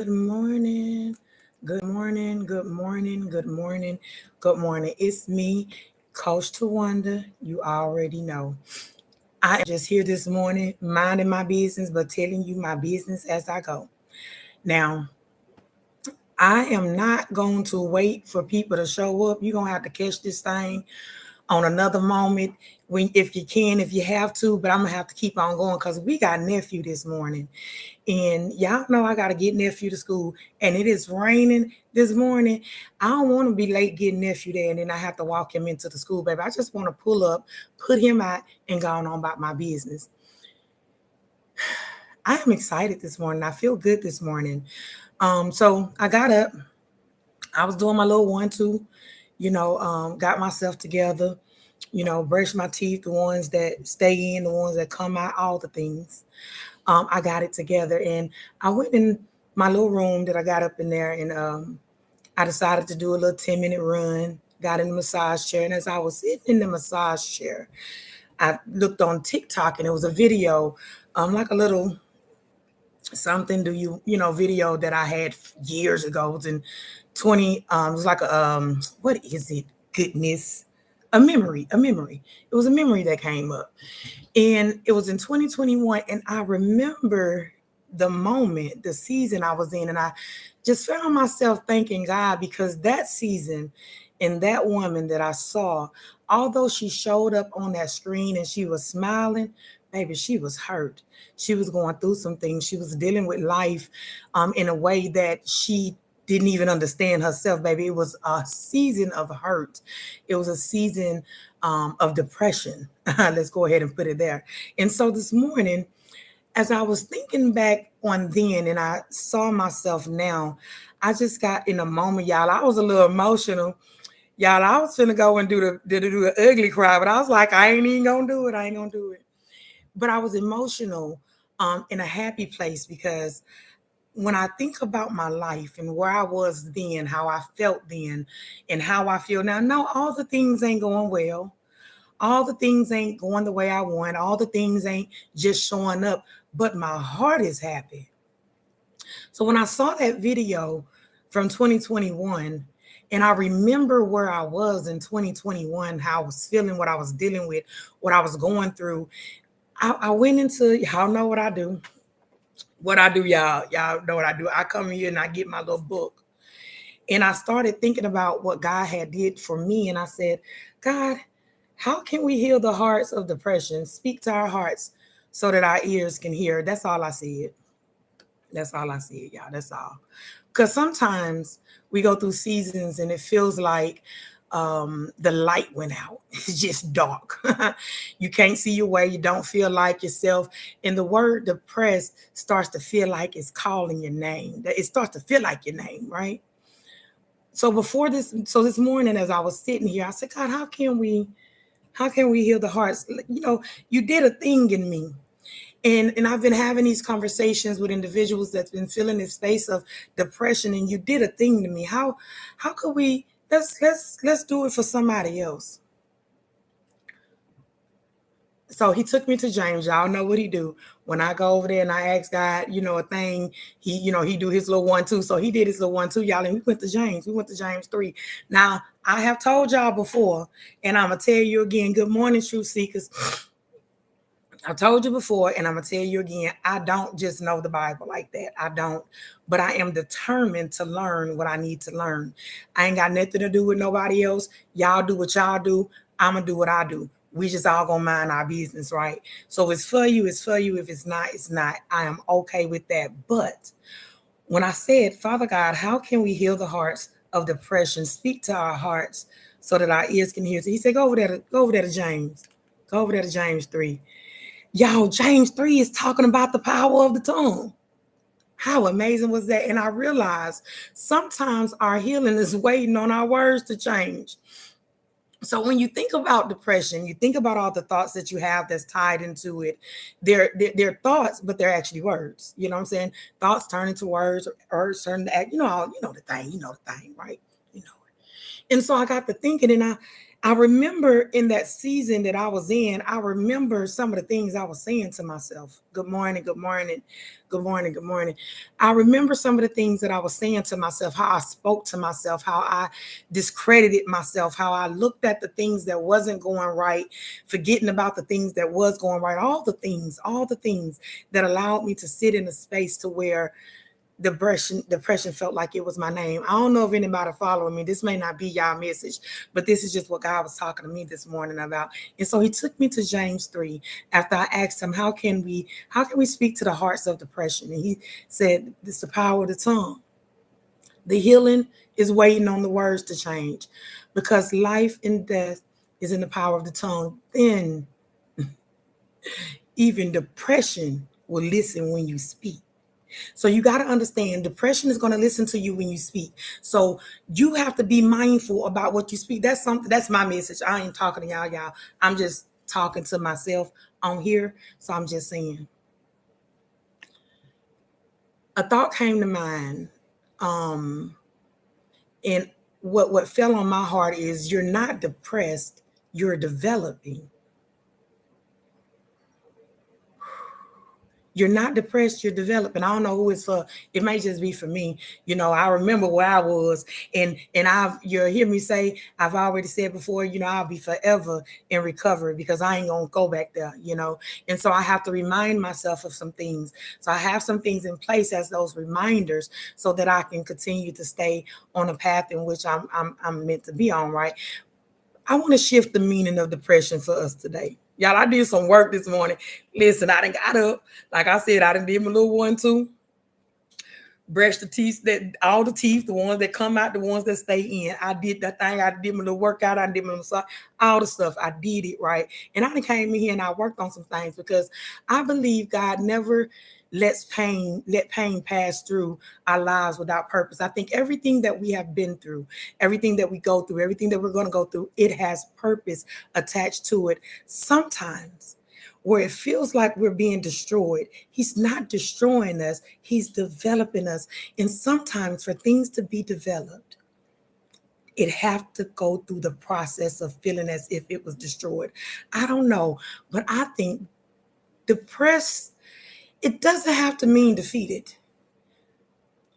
Good morning. Good morning. Good morning. Good morning. Good morning. It's me, Coach Tawanda. You already know. I am just here this morning, minding my business, but telling you my business as I go. Now, I am not going to wait for people to show up. You're gonna have to catch this thing on another moment when if you can, if you have to, but I'm gonna have to keep on going because we got nephew this morning. And y'all know I gotta get nephew to school, and it is raining this morning. I don't want to be late getting nephew there, and then I have to walk him into the school, baby. I just want to pull up, put him out, and go on about my business. I am excited this morning. I feel good this morning. So I got up. I was doing my little 1, 2, got myself together. Brush my teeth, the ones that stay in, the ones that come out, all the things. I got it together, and I went in my little room that I got up in there, and I decided to do a little 10-minute run. Got in the massage chair, and as I was sitting in the massage chair, I looked on TikTok, and it was a video, like a little something do you video that I had years ago. It was in 20. It was like a what is it? Goodness, a memory. It was a memory that came up, and it was in 2021, and I remember the moment, the season I was in, and I just found myself thanking God because that season and that woman that I saw, although she showed up on that screen and she was smiling, baby, she was hurt. She was going through some things. She was dealing with life in a way that she didn't even understand herself, baby. It was a season of hurt. It was a season of depression. Let's go ahead and put it there. And so this morning, as I was thinking back on then and I saw myself now, I just got in a moment, y'all. I was a little emotional. Y'all, I was finna go and do the ugly cry, but I was like, I ain't even gonna do it. I ain't gonna do it. But I was emotional in a happy place because when I think about my life and where I was then, how I felt then, and how I feel now, no, all the things ain't going well. All the things ain't going the way I want. All the things ain't just showing up, but my heart is happy. So when I saw that video from 2021, and I remember where I was in 2021, how I was feeling, what I was dealing with, what I was going through, I went into, y'all know what I do. What I do, y'all know what I do. I come here and I get my little book. And I started thinking about what God had did for me. And I said, God, how can we heal the hearts of depression? Speak to our hearts so that our ears can hear. That's all I said. That's all I said, y'all. That's all. Because sometimes we go through seasons and it feels like the light went out. It's just dark. You can't see your way. You don't feel like yourself. And the word depressed starts to feel like it's calling your name. It starts to feel like your name, right? So this morning, as I was sitting here, I said, God, how can we heal the hearts? You did a thing in me. And I've been having these conversations with individuals that's been feeling this space of depression, and you did a thing to me. How could we let's do it for somebody else? So he took me to James. Y'all know what he do. When I go over there and I ask God, a thing, he do his little 1, 2. So he did his little 1, 2, y'all, and we went to James. We went to James 3. Now, I have told y'all before, and I'm gonna tell you again, good morning, truth seekers. I told you before, and I'm gonna tell you again, I don't just know the Bible like that. I don't, but I am determined to learn what I need to learn. I ain't got nothing to do with nobody else. Y'all do what y'all do. I'm gonna do what I do. We just all gonna mind our business, right? So it's for you, it's for you. If it's not, it's not. I am okay with that. But when I said, Father God, how can we heal the hearts of depression? Speak to our hearts so that our ears can hear. So he said, go over there to James. Go over there to James 3. Y'all, James 3 is talking about the power of the tongue. How amazing was that? And I realized sometimes our healing is waiting on our words to change. So when you think about depression, you think about all the thoughts that you have that's tied into it. They're thoughts, but they're actually words. You know what I'm saying? Thoughts turn into words, words turn to act. You know the thing, right? You know it. And so I got to thinking, and I remember in that season that I was in, I remember some of the things I was saying to myself. Good morning, good morning, good morning, good morning. I remember some of the things that I was saying to myself, how I spoke to myself, how I discredited myself, how I looked at the things that wasn't going right, forgetting about the things that was going right, all the things that allowed me to sit in a space to where depression felt like it was my name. I don't know if anybody following me. This may not be y'all message, but this is just what God was talking to me this morning about. And so he took me to James 3 after I asked him, how can we speak to the hearts of depression? And he said, it's the power of the tongue. The healing is waiting on the words to change because life and death is in the power of the tongue. Then even depression will listen when you speak. So you got to understand depression is going to listen to you when you speak. So you have to be mindful about what you speak. That's something, that's my message. I ain't talking to y'all. I'm just talking to myself on here. So I'm just saying. A thought came to mind. And what fell on my heart is you're not depressed, you're developing. You're not depressed, you're developing. I don't know who it's for. It may just be for me. I remember where I was, and you'll hear me say, I've already said before, I'll be forever in recovery because I ain't gonna go back there. And so I have to remind myself of some things. So I have some things in place as those reminders so that I can continue to stay on a path in which I'm meant to be on, right? I want to shift the meaning of depression for us today. Y'all, I did some work this morning. Listen, I done got up. Like I said, I done did my little 1-2. Brush the teeth, all the teeth, the ones that come out, the ones that stay in. I did that thing. I did my little workout. I did my little all the stuff. I did it right. And I done came in here and I worked on some things because I believe God never let pain pass through our lives without purpose. I think everything that we have been through, everything that we go through, everything that we're going to go through, it has purpose attached to it. Sometimes where it feels like we're being destroyed, he's not destroying us, he's developing us. And sometimes for things to be developed, it have to go through the process of feeling as if it was destroyed. I don't know, but I think depressed, it doesn't have to mean defeated.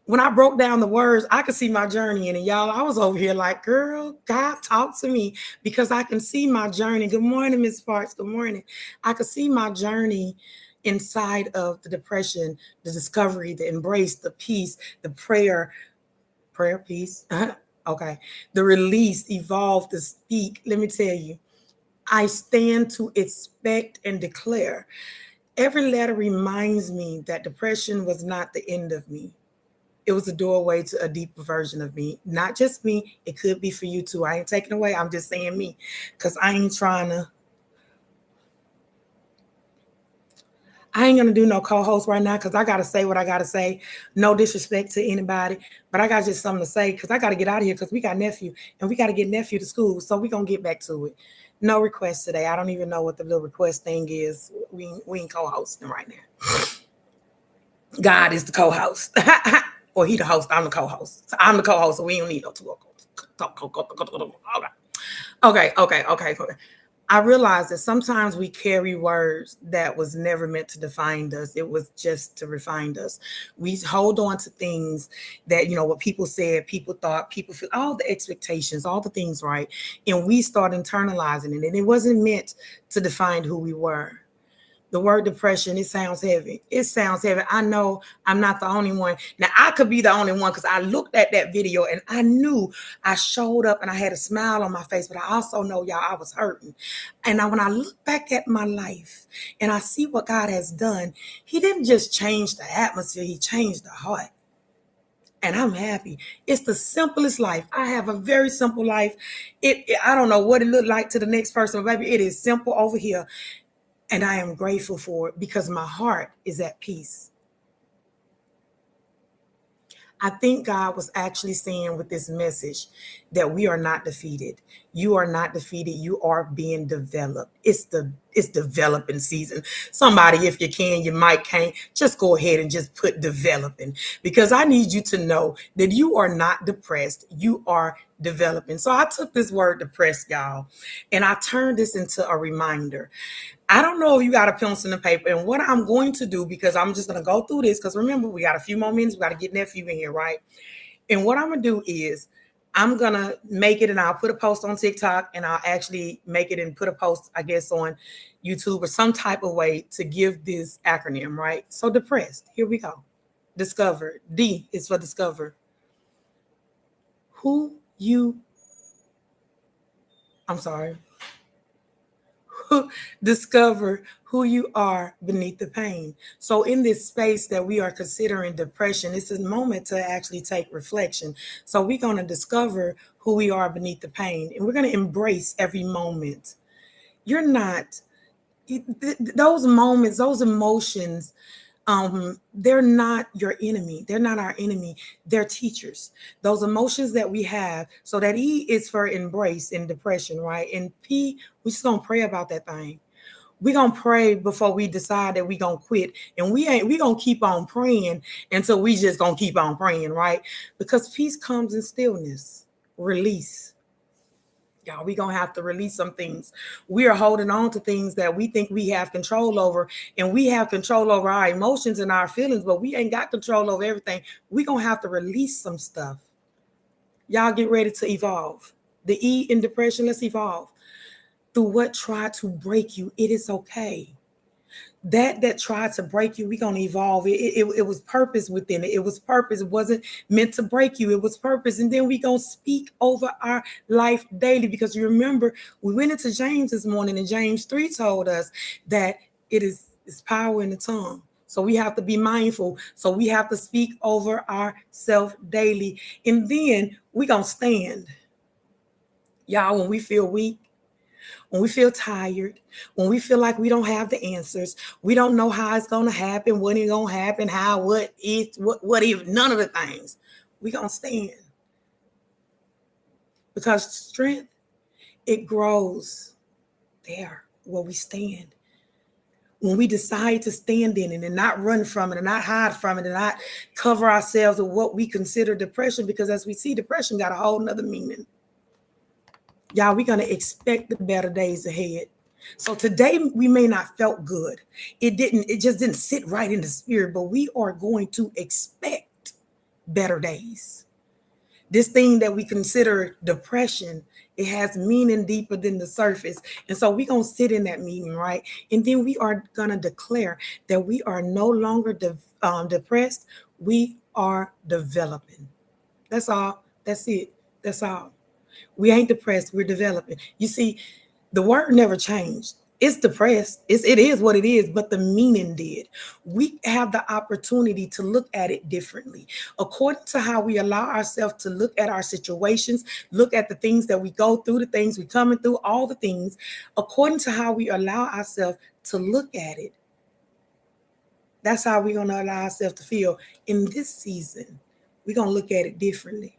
When I broke down the words, I could see my journey in it. Y'all, I was over here like, girl, God, talk to me because I can see my journey. Good morning, Miss Sparks. Good morning. I could see my journey inside of the depression, the discovery, the embrace, the peace, the prayer, peace. Okay. The release, evolve, the speak. Let me tell you, I stand to expect and declare. Every letter reminds me that depression was not the end of me. It was a doorway to a deeper version of me. Not just me. It could be for you too. I ain't taking away. I'm just saying me. Because I ain't going to do no co-host right now because I got to say what I got to say. No disrespect to anybody. But I got just something to say because I got to get out of here because we got nephew. And we got to get nephew to school. So we're going to get back to it. No requests today. I don't even know what the little request thing is. We ain't co-hosting right now. God is the co-host. Or he the host, I'm the co-host. So I'm the co-host, so we don't need no two co-hosts. Okay. I realize that sometimes we carry words that was never meant to define us. It was just to refine us. We hold on to things that, what people said, people thought, people feel, all the expectations, all the things, right? And we start internalizing it. And it wasn't meant to define who we were. The word depression, it sounds heavy. It sounds heavy. I know I'm not the only one. Now, I could be the only one because I looked at that video and I knew I showed up and I had a smile on my face, but I also know, y'all, I was hurting. And when I look back at my life and I see what God has done, he didn't just change the atmosphere, he changed the heart. And I'm happy. It's the simplest life. I have a very simple life. I don't know what it looked like to the next person, but baby, it is simple over here. And I am grateful for it because my heart is at peace. I think God was actually saying with this message that we are not defeated. You are not defeated. You are being developed. It's the it's developing season. Somebody, if you can, you might can't, just go ahead and just put developing, because I need you to know that you are not depressed. You are developing. So I took this word depressed, y'all, and I turned this into a reminder. I don't know if you got a pencil and a paper, and what I'm going to do, because I'm just going to go through this, because remember, we got a few more minutes. We got to get nephew in here, right? And what I'm going to do is I'm going to make it, and I'll put a post on TikTok, and I'll actually make it and put a post, I guess, on YouTube or some type of way to give this acronym, right? So depressed, here we go. Discover. D is for discover. Who you, I'm sorry. Discover who you are beneath the pain. So, in this space that we are considering depression, it's a moment to actually take reflection. So, we're going to discover who we are beneath the pain, and we're going to embrace every moment. You're not, those moments, those emotions, they're not your enemy. They're not our enemy. They're teachers. Those emotions that we have. So that E is for embrace in depression, right? And P, we're just gonna pray about that thing. We're gonna pray before we decide that we're gonna quit. And we gonna keep on praying until we just gonna keep on praying, right? Because peace comes in stillness, release. Y'all, we gonna have to release some things. We are holding on to things that we think we have control over, and we have control over our emotions and our feelings, but we ain't got control over everything. We gonna have to release some stuff. Y'all get ready to evolve. The E in depression, let's evolve. Through what tried to break you, it is okay. That tried to break you, we're going to evolve. It was purpose within it. It was purpose. It wasn't meant to break you. It was purpose. And then we going to speak over our life daily, because you remember we went into James this morning, and James 3 told us that it's power in the tongue. So we have to be mindful. So we have to speak over ourselves daily. And then we going to stand. Y'all, when we feel weak, when we feel tired, when we feel like we don't have the answers, we don't know how it's going to happen, when it's going to happen, how, what is, what if, none of the things, we going to stand. Because strength, it grows there where we stand. When we decide to stand in it and not run from it and not hide from it and not cover ourselves with what we consider depression, because as we see, depression got a whole nother meaning. Y'all, we're going to expect the better days ahead. So today we may not felt good. It just didn't sit right in the spirit, but we are going to expect better days. This thing that we consider depression, it has meaning deeper than the surface. And so we're going to sit in that meaning, right? And then we are going to declare that we are no longer depressed. We are developing. That's all. That's it. That's all. We ain't depressed. We're developing. You see, the word never changed. It's depressed. It is what it is, but the meaning did. We have the opportunity to look at it differently. According to how we allow ourselves to look at our situations, look at the things that we go through, the things we're coming through, all the things, according to how we allow ourselves to look at it, that's how we're going to allow ourselves to feel. In this season, we're going to look at it differently.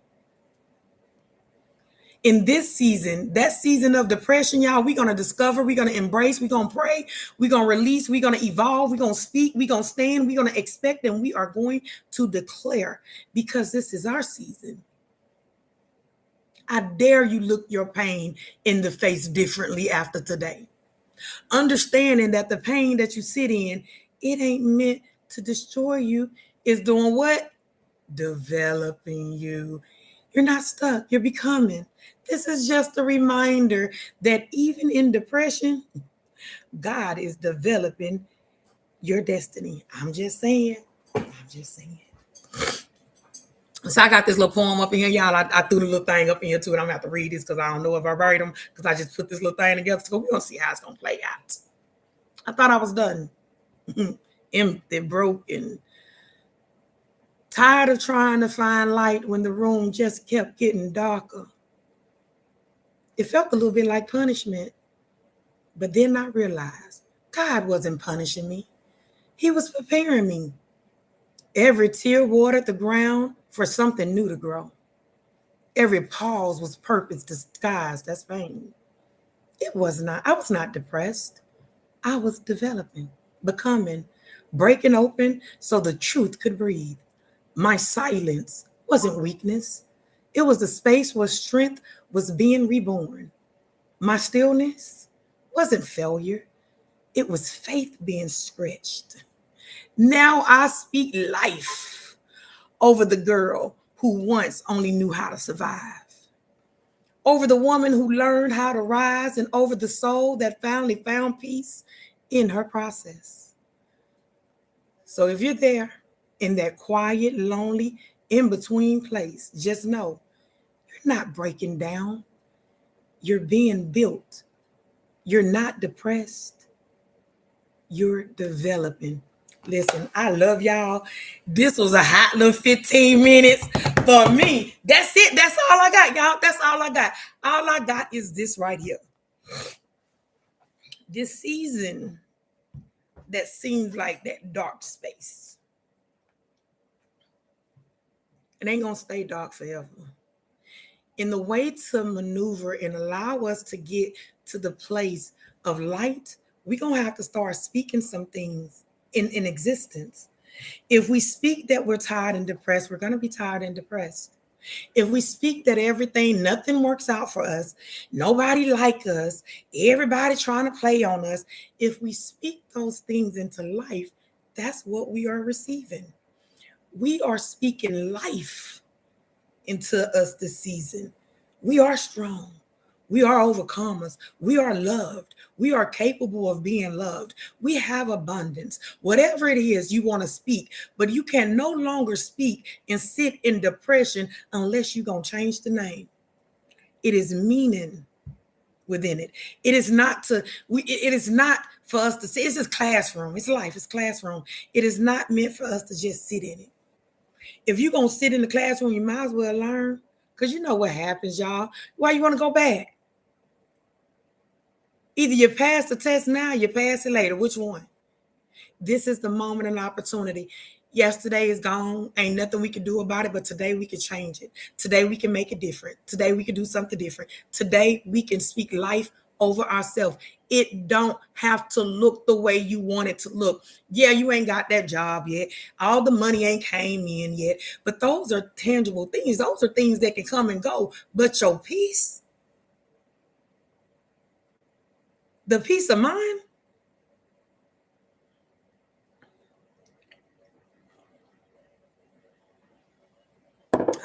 In this season, that season of depression, y'all, we're going to discover, we're going to embrace, we're going to pray, we're going to release, we're going to evolve, we're going to speak, we're going to stand, we're going to expect, and we are going to declare, because this is our season. I dare you look your pain in the face differently after today. Understanding that the pain that you sit in, it ain't meant to destroy you. It's doing what? Developing you. You're not stuck. You're becoming. This is just a reminder that even in depression, God is developing your destiny. I'm just saying. I'm just saying. So I got this little poem up in here, y'all. I threw the little thing up in here too, and I'm gonna have to read this because I don't know if I buried them, because I just put this little thing together. So we're gonna see how it's gonna play out. I thought I was done. Empty, broken. Tired of trying to find light when the room just kept getting darker. It felt a little bit like punishment, but then I realized God wasn't punishing me. He was preparing me. Every tear watered the ground for something new to grow. Every pause was purpose disguised as pain. I was not depressed. I was developing, becoming, breaking open so the truth could breathe. My silence wasn't weakness, it was the space where strength was being reborn. My stillness wasn't failure, it was faith being stretched. Now I speak life over the girl who once only knew how to survive, over the woman who learned how to rise, and over the soul that finally found peace in her process. So if you're there in that quiet, lonely, in between place, just know you're not breaking down, you're being built. You're not depressed, you're developing. Listen, I love y'all. This was a hot little 15 minutes for me. That's it. That's all I got, y'all. That's all I got. All I got is this right here. This season that seems like that dark space. It ain't gonna stay dark forever. In the way to maneuver and allow us to get to the place of light, we're gonna have to start speaking some things in existence. If we speak that we're tired and depressed, we're gonna be tired and depressed. If we speak that everything, nothing works out for us, nobody like us, everybody trying to play on us, if we speak those things into life, that's what we are receiving. We are speaking life into us this season. We are strong. We are overcomers. We are loved. We are capable of being loved. We have abundance. Whatever it is you want to speak, but you can no longer speak and sit in depression unless you're going to change the name. It is meaning within it. It is not to, it is not for us to say, it's just classroom. It's life. It's classroom. It is not meant for us to just sit in it. If you're going to sit in the classroom, you might as well learn. Because you know what happens, y'all. Why you want to go back? Either you pass the test now, you pass it later. Which one? This is the moment and opportunity. Yesterday is gone. Ain't nothing we can do about it, but today we can change it. Today we can make it different. Today we can do something different. Today we can speak life over ourselves. It don't have to look the way you want it to look. Yeah, you ain't got that job yet. All the money ain't came in yet. But those are tangible things. Those are things that can come and go. But your peace, the peace of mind,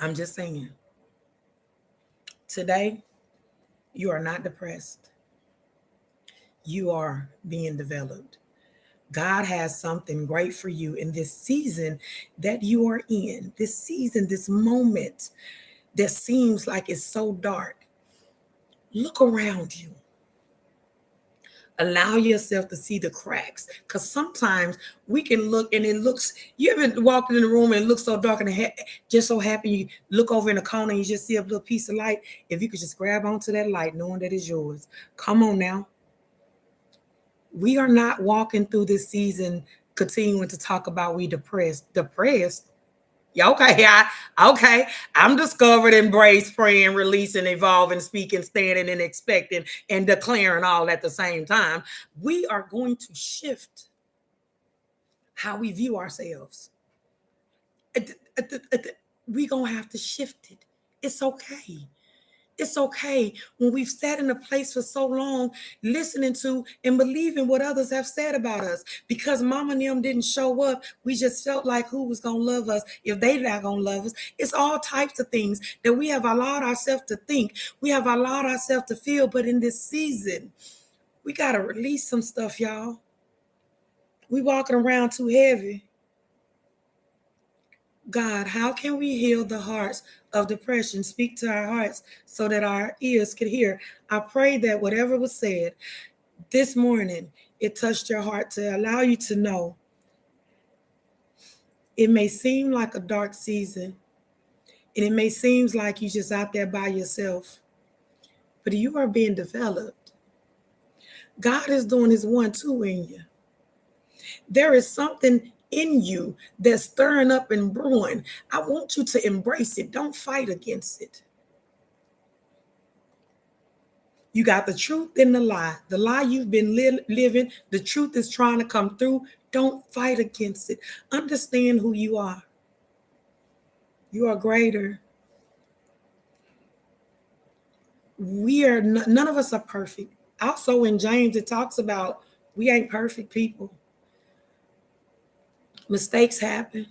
I'm just saying, today you are not depressed. You are being developed. God has something great for you in this season that you are in. This season, this moment that seems like it's so dark. Look around you. Allow yourself to see the cracks. Because sometimes we can look and it looks, you ever walked in the room and it looks so dark and just so happy you look over in the corner and you just see a little piece of light. If you could just grab onto that light, knowing that it's yours. Come on now. We are not walking through this season continuing to talk about we depressed. Depressed? Yeah, okay. Okay. I'm discovered, embrace, praying, releasing, evolving, speaking, standing, and expecting, and declaring all at the same time. We are going to shift how we view ourselves. We're going to have to shift it. It's okay. It's okay when we've sat in a place for so long, listening to and believing what others have said about us. Because mama and them didn't show up, we just felt like who was going to love us if they not going to love us. It's all types of things that we have allowed ourselves to think. We have allowed ourselves to feel. But in this season, we got to release some stuff, y'all. We walking around too heavy. God, how can we heal the hearts of depression? Speak to our hearts so that our ears could hear. I pray that whatever was said this morning, it touched your heart to allow you to know it may seem like a dark season and it may seem like you're just out there by yourself, but you are being developed. God is doing his 1-2 in you. There is something in you that's stirring up and brewing. I want you to embrace it. Don't fight against it. You got the truth and the lie. The lie you've been living, the truth is trying to come through. Don't fight against it. Understand who you are. You are greater. None of us are perfect. Also in James, it talks about we ain't perfect people. Mistakes happen.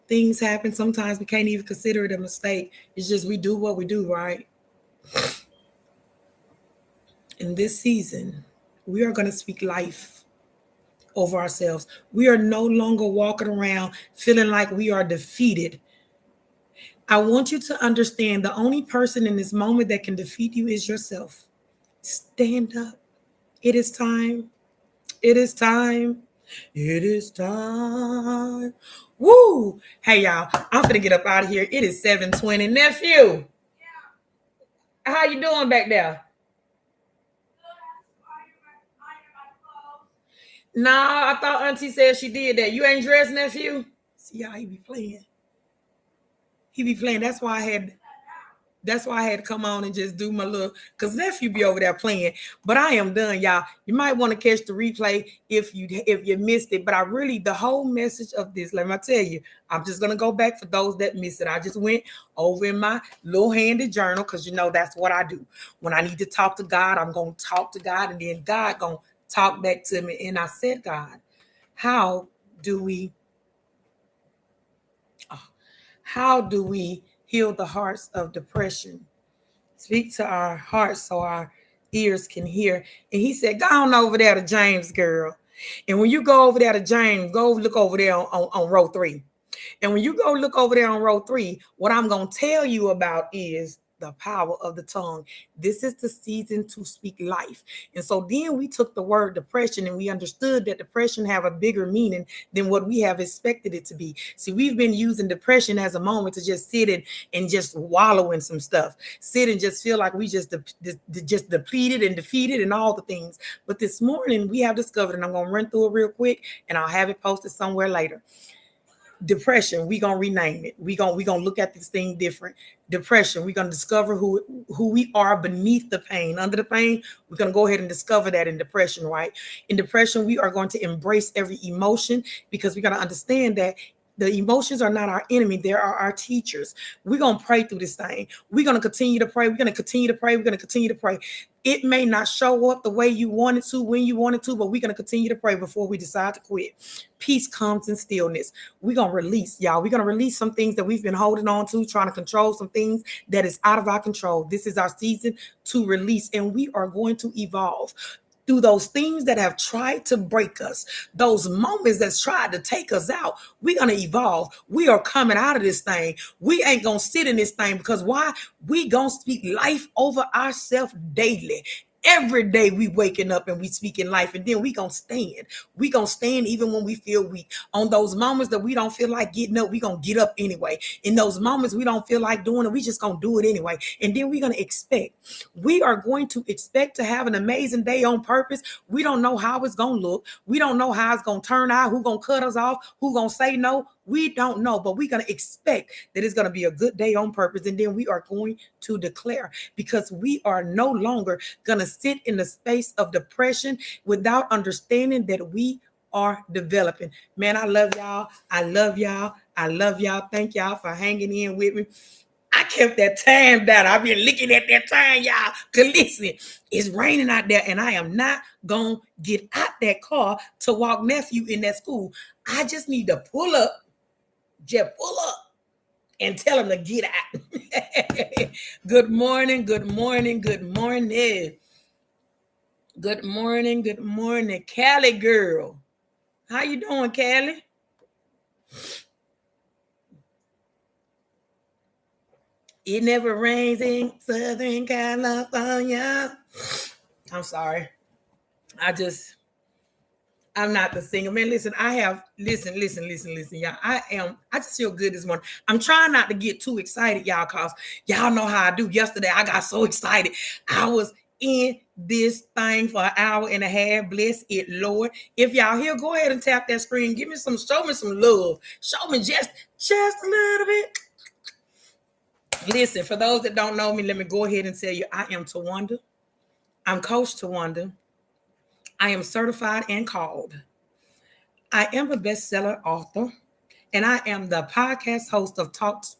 Things happen. Sometimes we can't even consider it a mistake. It's just we do what we do, right? In this season, we are going to speak life over ourselves. We are no longer walking around feeling like we are defeated. I want you to understand the only person in this moment that can defeat you is yourself. Stand up. It is time. It is time. It is time. Woo! Hey y'all, I'm gonna get up out of here. It is 7:20. Nephew, how you doing back there? Nah, I thought Auntie said she did that. You ain't dressed, nephew? See how he be playing. He be playing. That's why I had to come on and just do my little, because nephew be over there playing. But I am done, y'all. You might want to catch the replay if you missed it. But I really, the whole message of this, let me tell you, I'm just gonna go back for those that missed it. I just went over in my little handy journal because that's what I do. When I need to talk to God, I'm gonna talk to God, and then God gonna talk back to me. And I said, God, how do we how do we heal the hearts of depression? Speak to our hearts so our ears can hear. And he said, go on over there to James, girl. And when you go over there to James, go look over there on row 3. And when you go look over there on row 3, what I'm going to tell you about is the power of the tongue. This is the season to speak life. And so then we took the word depression and we understood that depression have a bigger meaning than what we have expected it to be. See, we've been using depression as a moment to just sit and just wallow in some stuff, sit and just feel like we just depleted and defeated and all the things. But this morning we have discovered, and I'm going to run through it real quick and I'll have it posted somewhere later. Depression, we gonna rename it. We gonna look at this thing different. Depression, we're gonna discover who we are beneath the pain. Under the pain, we're gonna go ahead and discover that in depression, right? In depression, we are going to embrace every emotion because we gotta understand that the emotions are not our enemy. They are our teachers. We're going to pray through this thing. We're going to continue to pray. We're going to continue to pray. We're going to continue to pray. It may not show up the way you wanted to, when you wanted to, but we're going to continue to pray before we decide to quit. Peace comes in stillness. We're going to release, y'all. We're going to release some things that we've been holding on to, trying to control some things that is out of our control. This is our season to release, and we are going to evolve through those things that have tried to break us, those moments that's tried to take us out. We're going to evolve. We are coming out of this thing. We ain't going to sit in this thing because why? We going to speak life over ourselves daily. Every day we waking up and we speaking life, and then we gonna stand. We gonna stand even when we feel weak. On those moments that we don't feel like getting up, we gonna get up anyway. In those moments we don't feel like doing it, we just gonna do it anyway. And then we gonna expect. We are going to expect to have an amazing day on purpose. We don't know how it's gonna look. We don't know how it's gonna turn out. Who gonna cut us off? Who gonna say no? We don't know, but we're going to expect that it's going to be a good day on purpose. And then we are going to declare, because we are no longer going to sit in the space of depression without understanding that we are developing. Man, I love y'all. I love y'all. I love y'all. Thank y'all for hanging in with me. I kept that time down. I've been looking at that time, y'all. Cause listen, it's raining out there, and I am not gonna get out that car to walk nephew in that school. I just need to pull up, and tell him to get out. Good morning, good morning, good morning. Good morning, good morning. Callie girl. How you doing, Callie? It never rains in Southern California. I'm sorry. I'm not the singer. Man, listen, listen, y'all. I just feel good this morning. I'm trying not to get too excited, y'all, because y'all know how I do. Yesterday, I got so excited. I was in this thing for an hour and a half. Bless it, Lord. If y'all here, go ahead and tap that screen. Show me some love. Show me just a little bit. Listen, for those that don't know me, let me go ahead and tell you, I am Tawanda. I'm Coach Tawanda. I am certified and called. I am a bestseller author, and I am the podcast host of Talks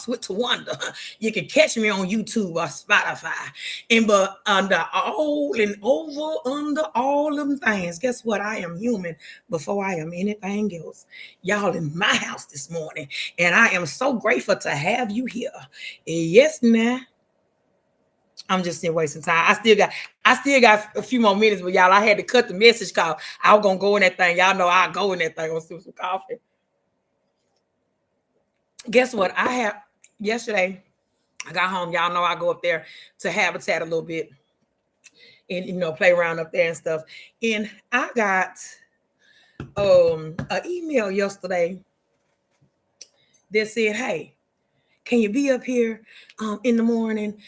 with Tawanda. You can catch me on YouTube or Spotify. And but under all and over under all them things, guess what? I am human before I am anything else. Y'all in my house this morning. And I am so grateful to have you here. Yes, now. I'm just still wasting time. I still got a few more minutes, but y'all, I had to cut the message call. I was gonna go in that thing. Y'all know I'll go in that thing on some coffee. Guess what? I have yesterday. I got home. Y'all know I go up there to Habitat a little bit and play around up there and stuff. And I got an email yesterday that said, "Hey, can you be up here in the morning?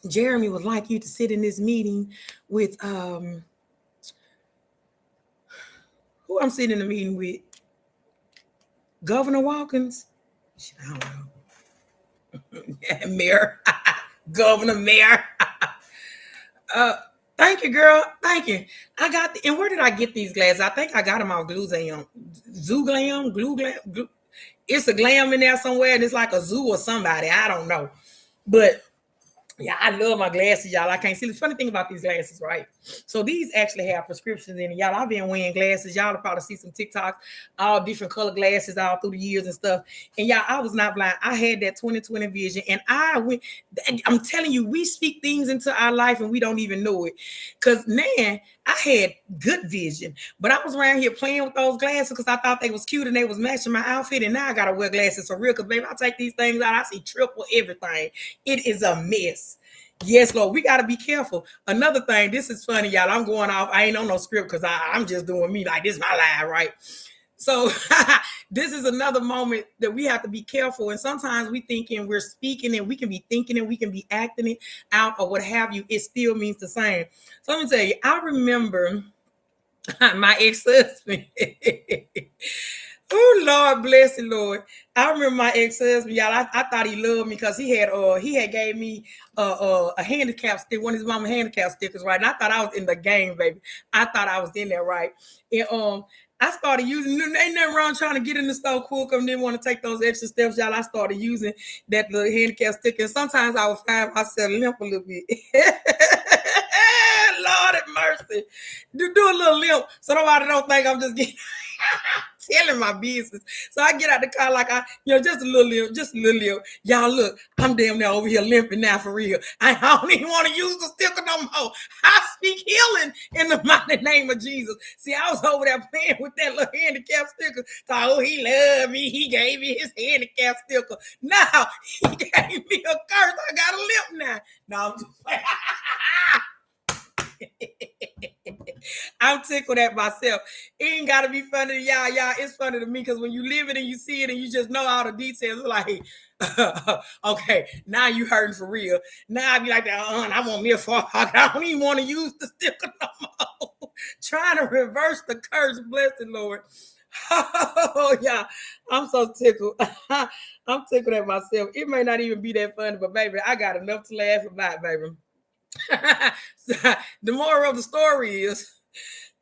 Jeremy would like you to sit in this meeting with who I'm sitting in the meeting with, Governor Watkins. I don't know. Mayor, Governor, Mayor. uh, Thank you, girl. Thank you. And where did I get these glasses? I think I got them off Glue Glam. It's a glam in there somewhere, and it's like a zoo or somebody. I don't know. But yeah, I love my glasses, y'all. I can't see. The funny thing about these glasses, right? So these actually have prescriptions in it. Y'all, I've been wearing glasses. Y'all will probably see some TikToks, all different color glasses all through the years and stuff. And y'all, I was not blind. I had that 20/20 vision. And I'm telling you, we speak things into our life and we don't even know it. Because, man, I had good vision. But I was around here playing with those glasses because I thought they was cute and they was matching my outfit. And now I got to wear glasses for real because, baby, I take these things out. I see triple everything. It is a mess. Yes, Lord, we got to be careful. Another thing, this is funny, y'all. I'm going off. I ain't on no script because I'm just doing me. Like, this is my life, right? So this is another moment that we have to be careful. And sometimes we thinking we're speaking and we can be thinking and we can be acting it out or what have you. It still means the same. So let me tell you, I remember my ex-husband. Oh, Lord bless you, Lord. I remember my ex-husband, y'all. I thought he loved me because he had gave me a handicap stick, one of his mama handicap stickers, right? And I thought I was in the game, baby. I thought I was in there, right? And I started using, ain't nothing wrong trying to get in the store quick. I didn't want to take those extra steps, y'all. I started using that little handicap sticker. And sometimes I would find myself limp a little bit. Lord have mercy. Do a little limp so nobody don't think I'm just getting telling my business. So I get out the car like just a little limp. Y'all look, I'm damn near over here limping now for real. I don't even want to use the sticker no more. I speak healing in the mighty name of Jesus. See, I was over there playing with that little handicap sticker. Thought, oh, he loved me. He gave me his handicap sticker. Now he gave me a curse. I got a limp now. No, I'm just playing. I'm tickled at myself. It ain't gotta be funny to y'all. Y'all, it's funny to me because when you live it and you see it and you just know all the details, it's like, okay, now you hurting for real. Now I be like, I want me a fall. I don't even want to use the sticker no more. Trying to reverse the curse, bless the Lord. Oh yeah, I'm so tickled. I'm tickled at myself. It may not even be that funny, but baby, I got enough to laugh about, baby. The moral of the story is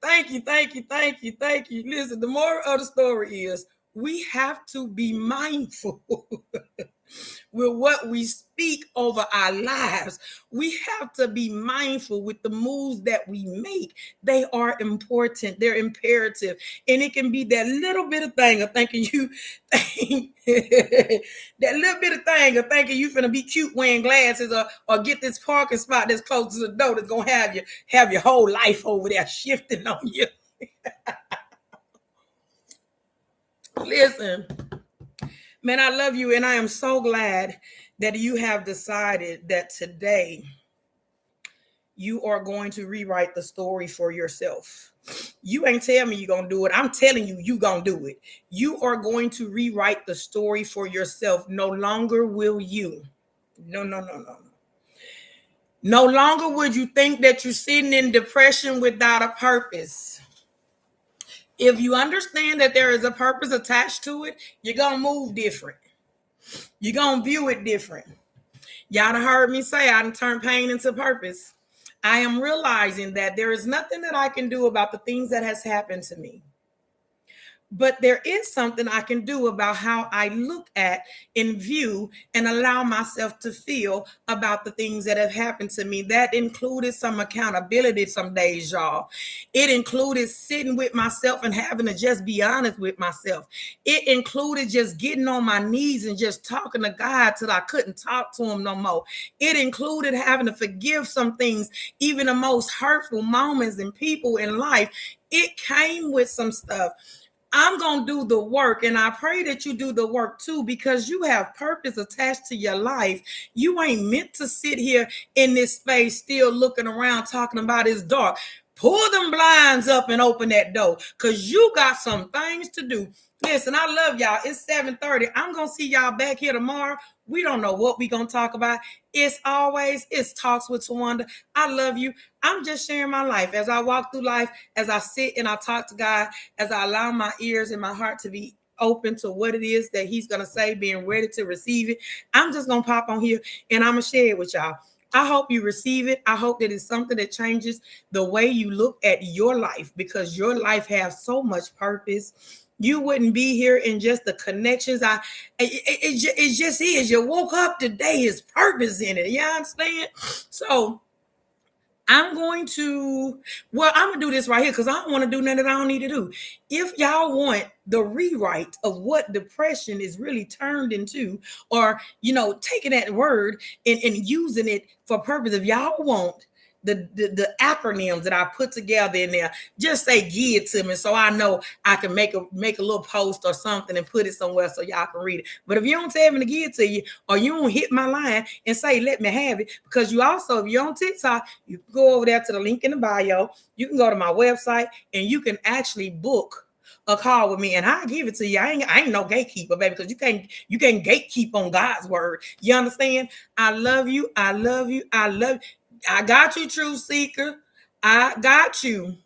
thank you. Listen, the moral of the story is we have to be mindful with what we speak over our lives. We have to be mindful with the moves that we make. They are important, they're imperative. And it can be that little bit of thing of thinking you that little bit of thing of thinking you finna be cute wearing glasses or get this parking spot that's close to the door that's gonna have your whole life over there shifting on you. Listen, man, I love you, and I am so glad that you have decided that today you are going to rewrite the story for yourself. You ain't tell me you're going to do it. I'm telling you, you're going to do it. You are going to rewrite the story for yourself. No longer will you. No. No longer would you think that you're sitting in depression without a purpose. If you understand that there is a purpose attached to it, you're going to move different. You're going to view it different. Y'all done heard me say I done turned pain into purpose. I am realizing that there is nothing that I can do about the things that has happened to me. But there is something I can do about how I look at and view and allow myself to feel about the things that have happened to me. That included some accountability some days, y'all. It included sitting with myself and having to just be honest with myself. It included just getting on my knees and just talking to God till I couldn't talk to him no more. It included having to forgive some things, even the most hurtful moments and people in life. It came with some stuff. I'm going to do the work, and I pray that you do the work too, because you have purpose attached to your life. You ain't meant to sit here in this space still looking around talking about it's dark. Pull them blinds up and open that door, because you got some things to do. Listen, I love y'all. It's 7:30. I'm going to see y'all back here tomorrow. We don't know what we're going to talk about. It's Talks with Tawanda. I love you. I'm just sharing my life as I walk through life, as I sit and I talk to God, as I allow my ears and my heart to be open to what it is that he's going to say, being ready to receive it. I'm just going to pop on here and I'm going to share it with y'all. I hope you receive it. I hope that it's something that changes the way you look at your life, because your life has so much purpose. You wouldn't be here in just the connections. It just is. You woke up today, is purpose in it. You understand? So I'm gonna do this right here because I don't want to do nothing that I don't need to do. If y'all want the rewrite of what depression is really turned into, or taking that word and using it for purpose, if y'all want the acronyms that I put together in there, just say give it to me so I know I can make a little post or something and put it somewhere so y'all can read it. But if you don't tell me to give it to you, or you don't hit my line and say let me have it, because you also, if you're on TikTok, you can go over there to the link in the bio. You can go to my website and you can actually book a call with me and I'll give it to you. I ain't no gatekeeper, baby, because you can't gatekeep on God's word. You understand? I love you. I love you. I love you. I got you, truth seeker. I got you.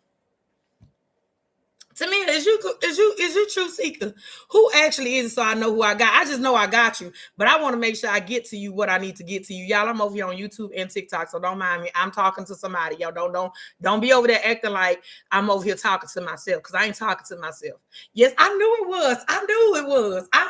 Tamia, is you truth seeker? Who actually is it, so I know who I got? I just know I got you, but I want to make sure I get to you what I need to get to you. Y'all, I'm over here on YouTube and TikTok, so don't mind me. I'm talking to somebody. Y'all don't be over there acting like I'm over here talking to myself, because I ain't talking to myself. Yes, I knew it was. I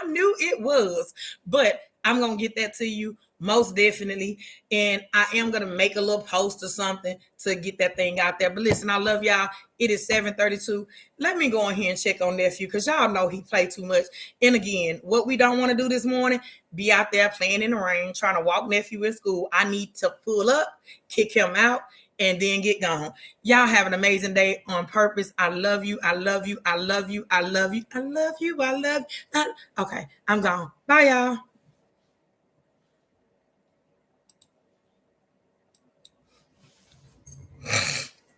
knew it was. But I'm gonna get that to you most definitely. And I am gonna make a little post or something to get that thing out there. But listen, I love y'all. It is 7:32. Let me go in here and check on nephew, because y'all know he played too much. And again, what we don't want to do this morning, be out there playing in the rain, trying to walk nephew in school. I need to pull up, kick him out, and then get gone. Y'all have an amazing day on purpose. I love you. I love you. I love you. I love you. I love you. I love you. Okay, I'm gone. Bye, y'all.